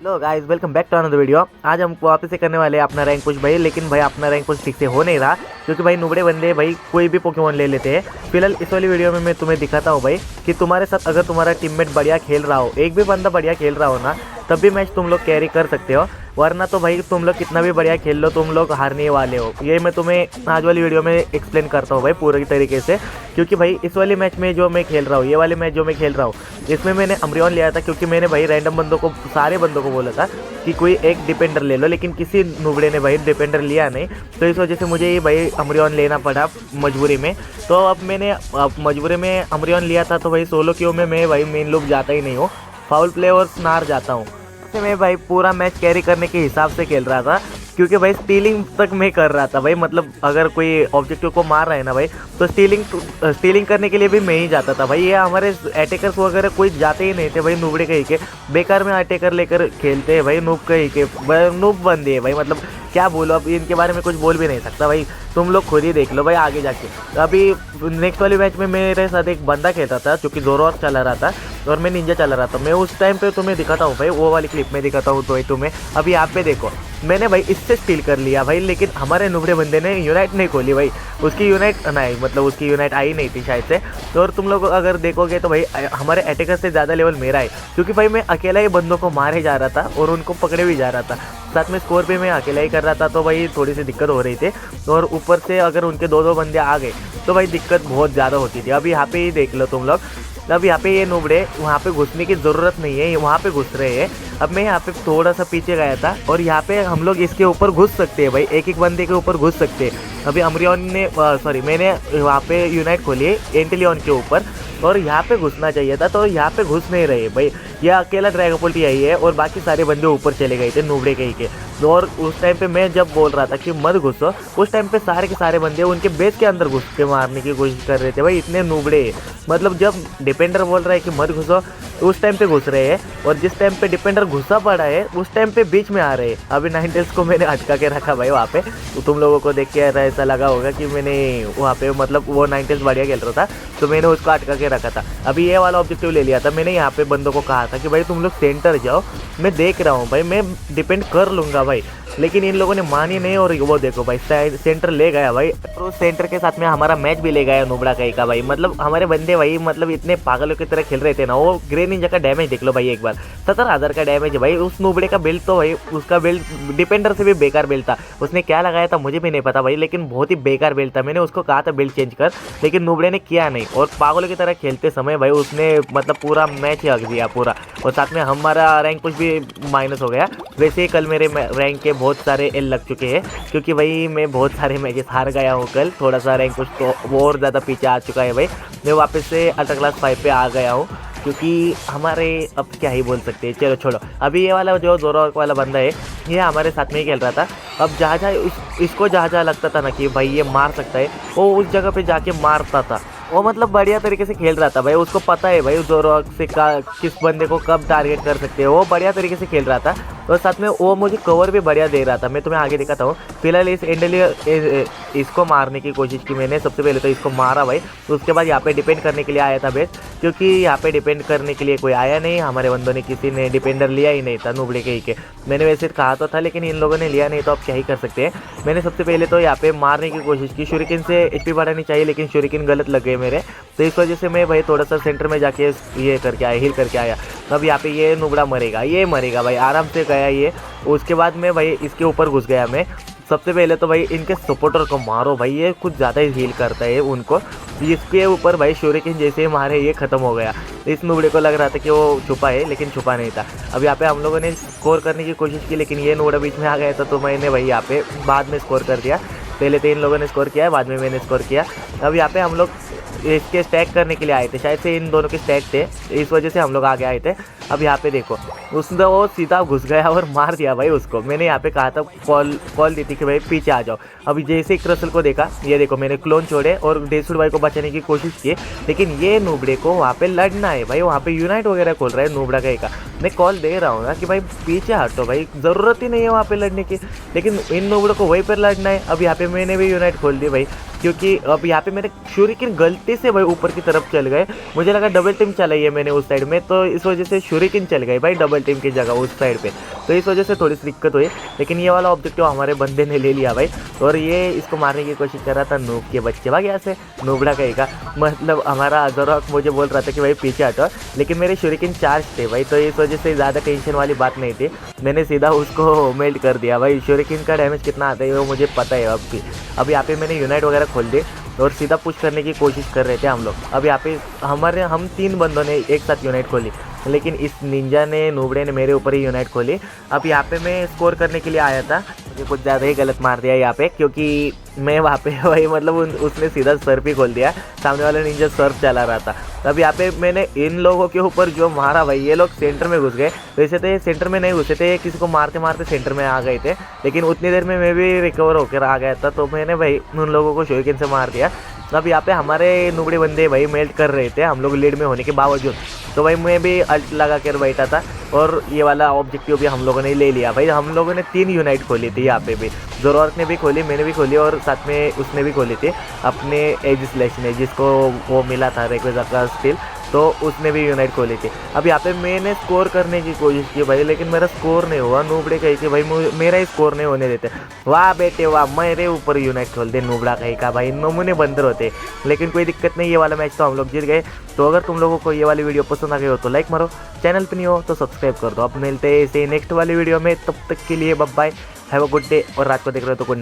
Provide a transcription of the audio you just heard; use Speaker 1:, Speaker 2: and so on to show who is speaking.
Speaker 1: Hello guys, welcome back to another video. आज हम वापस से करने वाले हैं अपना रैंक पुश भाई। लेकिन भाई अपना रैंक पुश ठीक से हो नहीं रहा क्योंकि भाई नुबड़े बंदे भाई कोई भी पोकेमॉन ले लेते हैं। फिलहाल इस वाली वीडियो में मैं तुम्हें दिखाता हूँ भाई कि तुम्हारे साथ अगर तुम्हारा टीममेट बढ़िया खेल रहा हो, एक भी बंदा बढ़िया खेल रहा हो ना, तब भी मैच तुम लोग कैरी कर सकते हो। वरना तो भाई तुम लोग कितना भी बढ़िया खेल लो, तुम लोग हारने वाले हो। ये मैं तुम्हें आज वाली वीडियो में एक्सप्लेन करता हूँ भाई पूरी तरीके से। क्योंकि भाई इस वाले मैच में जो मैं खेल रहा हूँ, ये वाले मैच जो मैं खेल रहा हूँ, इसमें मैंने अम्ब्रियन लिया था क्योंकि मैंने भाई रैंडम बंदों को, सारे बंदों को बोला था कि कोई एक डिपेंडर ले लो, लेकिन किसी नुबड़े ने भाई डिपेंडर लिया नहीं। तो इस वजह से मुझे ये भाई अम्ब्रियन लेना पड़ा मजबूरी में। तो अब मैंने मजबूरी में अम्ब्रियन लिया था। तो भाई सोलो क्यों में मैं भाई मेन लूप जाता ही नहीं हूँ, फाउल प्ले और स्नार जाता हूँ। मैं भाई पूरा मैच कैरी करने के हिसाब से खेल रहा था क्योंकि भाई स्टीलिंग तक मैं कर रहा था भाई। मतलब अगर कोई ऑब्जेक्टिव को मार रहा है ना भाई, तो स्टीलिंग करने के लिए भी मैं ही जाता था भाई। ये हमारे अटैकर्स वगैरह कोई जाते ही नहीं थे भाई, नुबड़े कहीं के बेकार में अटैकर लेकर खेलते हैं भाई। नूब कहीं के नूब बंदे है भाई, मतलब क्या बोलो, अब इनके बारे में कुछ बोल भी नहीं सकता भाई। तुम लोग खुद ही देख लो भाई आगे जाके। अभी नेक्स्ट वाले मैच में मेरे साथ एक बंदा खेलता था जो कि जोरोर चला रहा था और मैं निंजा चला रहा था। मैं उस टाइम पे तुम्हें दिखाता हूँ भाई, वो वाली क्लिप में दिखाता हूँ तो भाई तुम्हें। अभी यहाँ पे देखो, मैंने भाई इससे स्टील कर लिया भाई, लेकिन हमारे नुबड़े बंदे ने यूनाइट नहीं खोली भाई। उसकी यूनाइट नहीं, मतलब उसकी यूनाइट आई नहीं थी शायद से। तो और तुम लोग अगर देखोगे तो भाई हमारे अटैकर से ज़्यादा लेवल मेरा है, क्योंकि भाई मैं अकेला ही बंदों को मारे जा रहा था और उनको पकड़े भी जा रहा था। साथ में स्कोर पे मैं अकेला ही कर रहा था, तो भाई थोड़ी सी दिक्कत हो रही थी। और ऊपर से अगर उनके दो बंदे आ गए तो भाई दिक्कत बहुत ज़्यादा होती थी। अभी यहाँ पे ही देख लो तुम लोग, अब यहाँ पे ये नुबड़े वहाँ पे घुसने की ज़रूरत नहीं है, वहाँ पे घुस रहे हैं। अब मैं यहाँ पे थोड़ा सा पीछे गया था और यहाँ पे हम लोग इसके ऊपर घुस सकते हैं भाई, एक एक बंदे के ऊपर घुस सकते हैं। अभी अम्ब्रियन ने मैंने वहाँ पे यूनाइट खोली है एंटिलियन के ऊपर, और यहाँ पे घुसना चाहिए था, तो यहाँ पे घुस नहीं रहे भाई। ये अकेला ड्रैगोपोल्ट यही है और बाकी सारे बंदे ऊपर चले गए थे नुबड़े कहीं के। और उस टाइम पे मैं जब बोल रहा था कि मत घुसो, उस टाइम पे सारे के सारे बंदे उनके बेस के अंदर घुस के मारने की कोशिश कर रहे थे भाई। इतने नुबड़े, मतलब जब डिपेंडर बोल रहा है कि मत घुसो, उस टाइम पे घुस रहे हैं, और जिस टाइम पे डिपेंडर घुसा पड़ा है उस टाइम पे बीच में आ रहे हैं। अभी नाइनटेल्स को मैंने अटका के रखा भाई वहाँ पे। तो तुम लोगों को देख के ऐसा लगा होगा कि मैंने वहाँ पे, मतलब वो नाइनटेल्स बढ़िया खेल रहा था तो मैंने उसको अटका के रखा था। अभी ये वाला ऑब्जेक्टिव ले लिया था मैंने। यहाँ पे बंदों को कहा था कि भाई तुम लोग सेंटर जाओ, मैं देख रहा हूँ भाई, मैं डिपेंड कर लूँगा भाई। लेकिन इन लोगों ने मानी नहीं, और वो देखो भाई सेंटर ले गया भाई। और उस सेंटर के साथ में हमारा मैच भी ले गया नुबड़ा कहीं का भाई। मतलब हमारे बंदे भाई, मतलब इतने पागलों की तरह खेल रहे थे ना। वो ग्रे निंजा का डैमेज देख लो भाई एक बार, 70,000 का डैमेज है भाई। उस नुबड़े का बिल्ड तो भाई, उसका बिल्ड डिपेंडर से भी बेकार बिल्ड था। उसने क्या लगाया था मुझे भी नहीं पता भाई, लेकिन बहुत ही बेकार बिल्ड था। मैंने उसको कहा था बिल्ड चेंज कर, लेकिन नुबड़े ने किया नहीं। और पागलों की तरह खेलते समय भाई उसने मतलब पूरा मैच ही हक दिया पूरा। और साथ में हमारा रैंक कुछ भी माइनस हो गया। वैसे ही कल मेरे रैंक के बहुत सारे एल लग चुके हैं, क्योंकि भाई मैं बहुत सारे मैचेस हार गया हूँ कल। थोड़ा सा रैंक कुछ तो और ज़्यादा पीछे आ चुका है भाई। मैं वापस से अल्ट्रा क्लास 5 पे आ गया हूँ, क्योंकि हमारे, अब क्या ही बोल सकते हैं, चलो छोड़ो। अभी ये वाला जो जोरोर वाला बंदा है, ये हमारे साथ में ही खेल रहा था। अब जहाँ इसको जहाँ लगता था ना कि भाई ये मार सकता है, वो उस जगह पे जाके मारता था। वो मतलब बढ़िया तरीके से खेल रहा था भाई, उसको पता है भाई जोरोर से किस बंदे को कब टारगेट कर सकते हैं। वो बढ़िया तरीके से खेल रहा था और साथ में वो मुझे कवर भी बढ़िया दे रहा था। मैं तुम्हें आगे दिखाता हूँ। फिलहाल इस इसको मारने की कोशिश की मैंने। सबसे पहले तो इसको मारा भाई, उसके बाद यहाँ पे डिपेंड करने के लिए आया था बेस, क्योंकि यहाँ पे डिपेंड करने के लिए कोई आया नहीं। हमारे बंदों ने, किसी ने डिपेंडर लिया ही नहीं था नुबड़े के ही के। मैंने वैसे कहा तो था, लेकिन इन लोगों ने लिया नहीं, तो अब क्या ही कर सकते हैं। मैंने सबसे पहले तो यहाँ पे मारने की कोशिश की, शूरिकेन से एचपी बढ़ानी चाहिए, लेकिन शूरिकेन गलत लग गए मेरे। तो इस वजह से मैं भाई थोड़ा सा सेंटर में जाके ये करके आया, हील करके आया। अब यहाँ पे ये नुबड़ा मरेगा, ये मरेगा भाई, आराम से गया ये। उसके बाद में भाई इसके ऊपर घुस गया मैं। सबसे पहले तो भाई इनके सपोर्टर को मारो भाई, ये कुछ ज़्यादा ही हील करता है उनको। इसके ऊपर भाई शूरिकेन जैसे ही मारे ये ख़त्म हो गया। इस नुबड़े को लग रहा था कि वो छुपा है, लेकिन छुपा नहीं था। अब यहाँ पे हम लोगों ने स्कोर करने की कोशिश की, लेकिन ये नुबड़ा बीच में आ गया था, तो मैंने भाई यहाँ पे बाद में स्कोर कर दिया। पहले तो इन लोगों ने स्कोर किया है, बाद में मैंने स्कोर किया। अब यहाँ पे हम लोग इसके स्टैक करने के लिए आए थे, शायद से इन दोनों के स्टैक थे, इस वजह से हम लोग आगे आए थे। अब यहाँ पे देखो, उसने वो सीधा घुस गया और मार दिया भाई उसको। मैंने यहाँ पे कहा था, कॉल दी थी कि भाई पीछे आ जाओ। अभी जैसे एक रसल को देखा, ये देखो मैंने क्लोन छोड़े और डेसुड भाई को बचाने की कोशिश की, लेकिन ये नुबड़े को वहाँ पे लड़ना है भाई। वहाँ पे यूनाइट वगैरह खोल रहा है नुबड़ा का। मैं कॉल दे रहा हूँ ना कि भाई पीछे हटो भाई, ज़रूरत ही नहीं है वहाँ पे लड़ने की, लेकिन इन नुबड़ों को वहीं पर लड़ना है। अब यहाँ पे मैंने भी यूनाइट खोल दी भाई। क्योंकि अब यहाँ पे मेरे शूरिकेन गलती से भाई ऊपर की तरफ चल गए। मुझे लगा डबल टीम चलाई है मैंने उस साइड में, तो इस वजह से शूरिकेन चल गए भाई डबल टीम की जगह उस साइड पे, तो इस वजह से थोड़ी सी दिक्कत हुई। लेकिन ये वाला ऑब्जेक्टिव हमारे बंदे ने ले लिया भाई, और ये इसको मारने की कोशिश कर रहा था। नूब के बच्चे भाग यहाँ से, नूबड़ा कहेगा, मतलब हमारा अजरक मुझे बोल रहा था कि भाई पीछे हटो, लेकिन मेरे शूरिकेन चार्ज थे भाई, तो इस वजह से ज़्यादा टेंशन वाली बात नहीं थी। मैंने सीधा उसको मेल्ट कर दिया भाई। शूरिकेन का डैमेज कितना आता है वो मुझे पता है अब भी। अब यहाँ पे मैंने यूनाइट वगैरह खोल दी और सीधा पुश करने की कोशिश कर रहे थे हम लोग। अब यहाँ पे हम 3 बंदों ने एक साथ यूनाइट खोली, लेकिन इस निंजा ने, नूबड़े ने मेरे ऊपर ही यूनाइट खोली। अब यहाँ पे मैं स्कोर करने के लिए आया था, मुझे कुछ ज़्यादा ही गलत मार दिया यहाँ पे, क्योंकि मैं वहाँ पे भाई मतलब उसने सीधा सर्फ ही खोल दिया, सामने वाला निंजा सर्फ चला रहा था। तब यहाँ पे मैंने इन लोगों के ऊपर जो मारा भाई, ये लोग सेंटर में घुस गए। वैसे तो ये सेंटर में नहीं घुसे थे, किसी को मारते मारते सेंटर में आ गए थे, लेकिन उतनी देर में मैं भी रिकवर होकर आ गया था, तो मैंने भाई उन लोगों को शूरिकेन से मार दिया। अब यहाँ पे हमारे नुबड़े बंदे भाई मेल्ट कर रहे थे, हम लोग लीड में होने के बावजूद, तो भाई मैं भी अल्ट लगा कर बैठा था, और ये वाला ऑब्जेक्टिव भी हम लोगों ने ले लिया भाई। हम लोगों ने 3 यूनाइट खोली थी यहाँ पे भी, ज़ोरवर्क ने भी खोली, मैंने भी खोली, और साथ में उसने भी खोली थी अपने एजिस लेश ने, जिसको वो मिला था रेक्वेजा का स्किल, तो उसने भी यूनाइट खोली थी। अब यहाँ पे मैंने स्कोर करने की कोशिश की भाई, लेकिन मेरा स्कोर नहीं हुआ। नूबड़े कही कि भाई मेरा ही स्कोर नहीं होने देते। वाह बेटे वाह, मेरे ऊपर यूनाइट खोल दे नूबड़ा कही का भाई, नमूने बंदर होते। लेकिन कोई दिक्कत नहीं, ये वाला मैच तो हम लोग जीत गए। तो अगर तुम लोगों को ये वाली वीडियो पसंद आ गई हो तो लाइक मारो, चैनल पे नहीं हो तो सब्सक्राइब कर दो। अब मिलते हैं इसे नेक्स्ट वाली वीडियो में, तब तक के लिए bye bye, have a good day. और रात को देख रहे हो तो गुड नाइट।